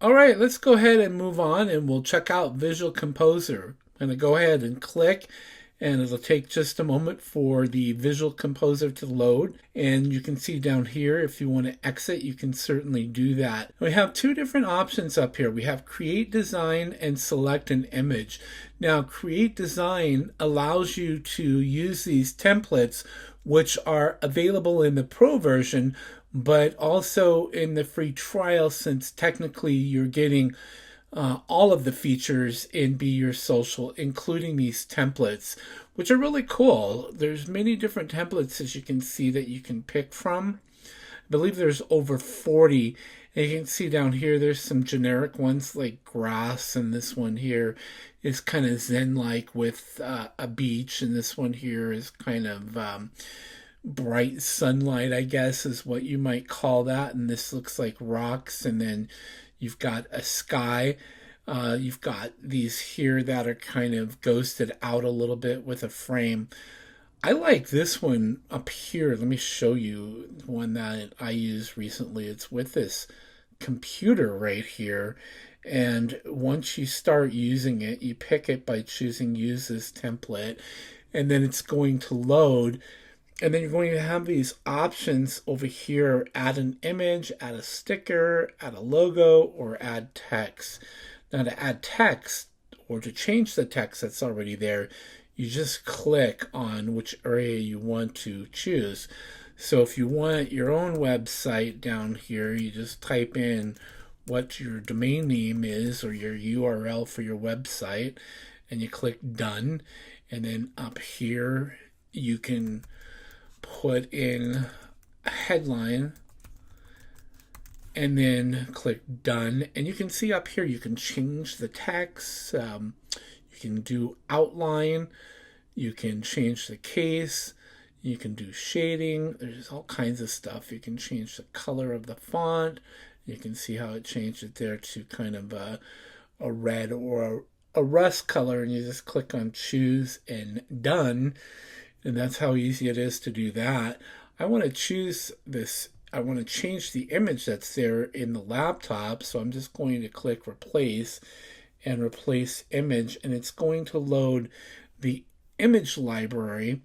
All right, let's go ahead and move on and we'll check out Visual Composer. I'm going to go ahead and click, and it'll take just a moment for the Visual Composer to load. And you can see down here, if you want to exit, you can certainly do that. We have two different options up here. We have Create Design and Select an Image. Now, Create Design allows you to use these templates, which are available in the Pro version, but also in the free trial, since technically you're getting all of the features in Be Your Social, including these templates, which are really cool. There's many different templates, as you can see, that you can pick from. I believe there's over 40. And you can see down here there's some generic ones like grass, and this one here is kind of zen-like with a beach, and this one here is kind of bright sunlight, I guess is what you might call that. And this looks like rocks, and then you've got a sky. You've got these here that are kind of ghosted out a little bit with a frame. I like this one up here. Let me show you one that I used recently. It's with this computer right here. And once you start using it, you pick it by choosing use this template, and then it's going to load. And then you're going to have these options over here: add an image, add a sticker, add a logo, or add text. Now, to add text or to change the text that's already there, you just click on which area you want to choose. So if you want your own website down here, you just type in what your domain name is or your URL for your website, and you click done. And then up here, you can put in a headline and then click done. And you can see up here you can change the text, you can do outline, you can change the case, you can do shading. There's all kinds of stuff. You can change the color of the font. You can see how it changed it there to kind of a red or a rust color, and you just click on choose and done. And that's how easy it is to do that. I want to choose this. I want to change the image that's there in the laptop. So I'm just going to click replace and replace image. And it's going to load the image library.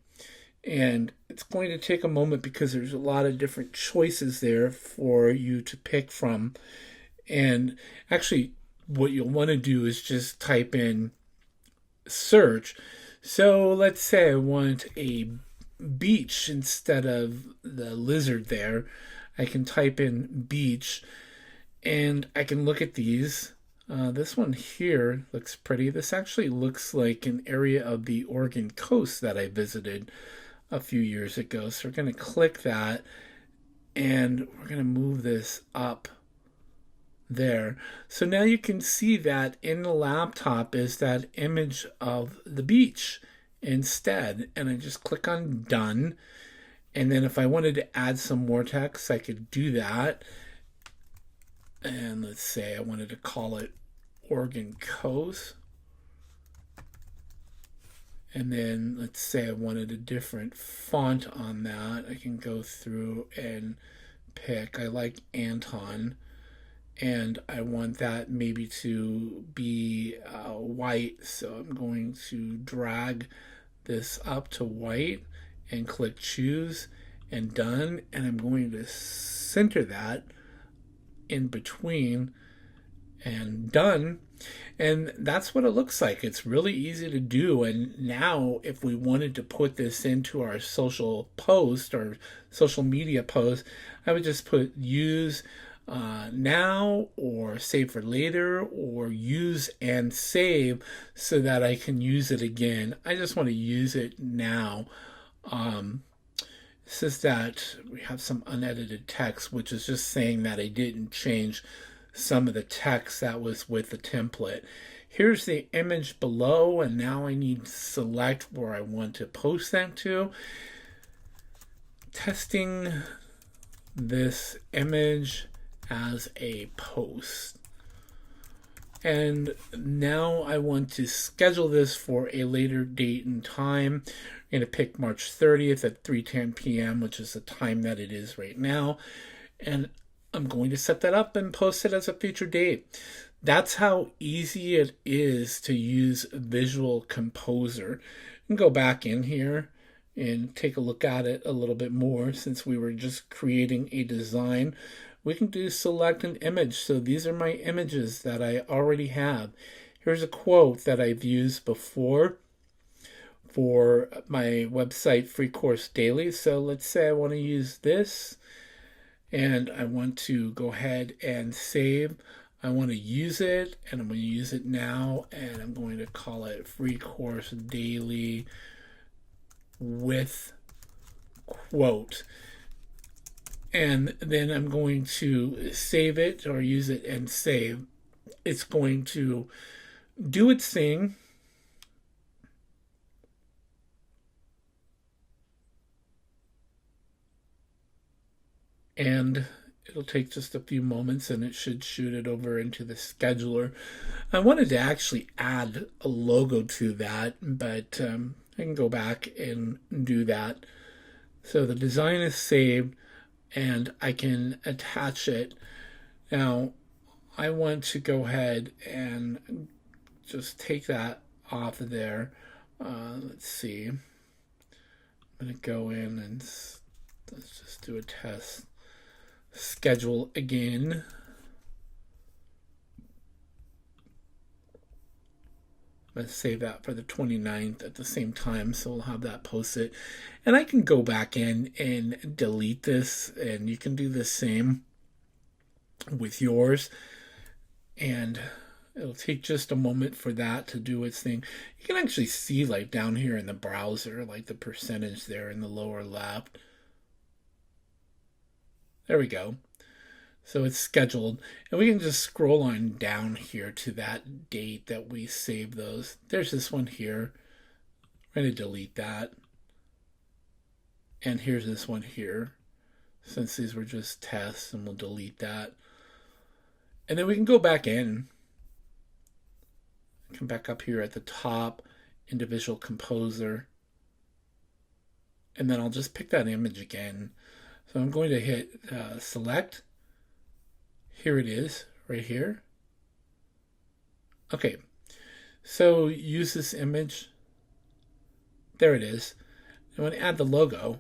And it's going to take a moment because there's a lot of different choices there for you to pick from. And actually, what you'll want to do is just type in search. So let's say I want a beach instead of the lizard there. I can type in beach, and I can look at these. This one here looks pretty. This actually looks like an area of the Oregon coast that I visited a few years ago. So we're going to click that, and we're going to move this up there. So now you can see that in the laptop is that image of the beach instead. And I just click on done. And then if I wanted to add some more text, I could do that. And let's say I wanted to call it Oregon Coast. And then let's say I wanted a different font on that. I can go through and pick. I like Anton, and I want that maybe to be white. So I'm going to drag this up to white and click choose and done. And I'm going to center that in between and done. And that's what it looks like. It's really easy to do. And now if we wanted to put this into our social post or social media post, I would just put use now or save for later or use and save so that I can use it again. I just want to use it now. It says that we have some unedited text, which is just saying that I didn't change some of the text that was with the template. Here's the image below, and now I need to select where I want to post that to. Testing this image as a post. And now I want to schedule this for a later date and time. I'm going to pick March 30th at 3:10 p.m., which is the time that it is right now. And I'm going to set that up and post it as a future date. That's how easy it is to use Visual Composer. And go back in here and take a look at it a little bit more. Since we were just creating a design, we can do select an image. So these are my images that I already have. Here's a quote that I've used before for my website, Free Course Daily. So let's say I want to use this and I want to go ahead and save. I want to use it, and I'm going to use it now, and I'm going to call it Free Course Daily with quote. And then I'm going to save it or use it and save. It's going to do its thing. And it'll take just a few moments and it should shoot it over into the scheduler. I wanted to actually add a logo to that, but I can go back and do that. So the design is saved and I can attach it. Now, I want to go ahead and just take that off of there. Let's see. I'm going to go in and let's just do a test. Schedule again. Let's save that for the 29th at the same time, so we'll have that posted. And I can go back in and delete this, and you can do the same with yours. And it'll take just a moment for that to do its thing. You can actually see, like, down here in the browser, like the percentage there in the lower left. There we go. So it's scheduled. And we can just scroll on down here to that date that we saved those. There's this one here. I'm going to delete that. And here's this one here. Since these were just tests, and we'll delete that. And then we can go back in. Come back up here at the top into Visual Composer. And then I'll just pick that image again. So I'm going to hit select. Here it is, right here. Okay, so use this image. There it is. I want to add the logo.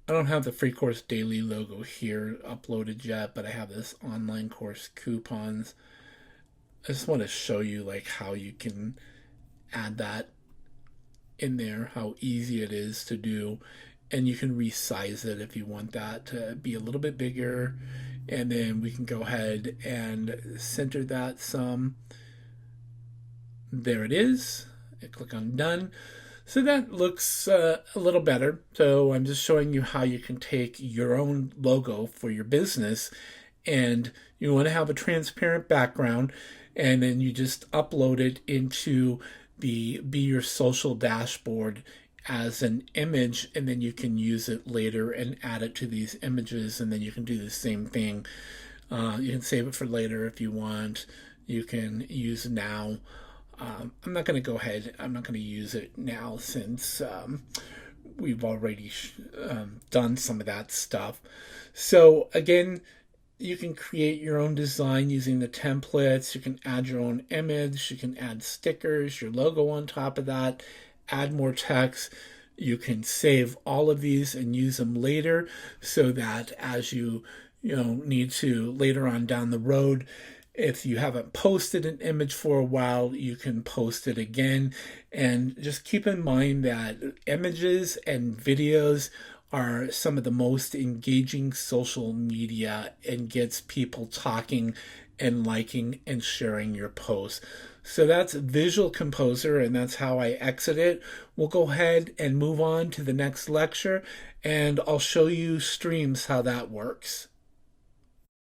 I don't have the Free Course Daily logo here uploaded yet, but I have this online course coupons. I just want to show you like how you can add that in there, how easy it is to do, and you can resize it if you want that to be a little bit bigger, and then we can go ahead and center that some. There it is. I click on done. So that looks a little better. So I'm just showing you how you can take your own logo for your business, and you want to have a transparent background, and then you just upload it into the Be Your Social dashboard as an image, and then you can use it later and add it to these images, and then you can do the same thing. You can save it for later if you want. You can use now. I'm not going to go ahead. I'm not going to use it now since we've already done some of that stuff. So again, you can create your own design using the templates. You can add your own image. You can add stickers, your logo on top of that, add more text. You can save all of these and use them later so that as you need to later on down the road, if you haven't posted an image for a while, you can post it again. And just keep in mind that images and videos are some of the most engaging social media and gets people talking and liking and sharing your posts. So that's Visual Composer, and that's how I exit it. We'll go ahead and move on to the next lecture, and I'll show you Streams, how that works.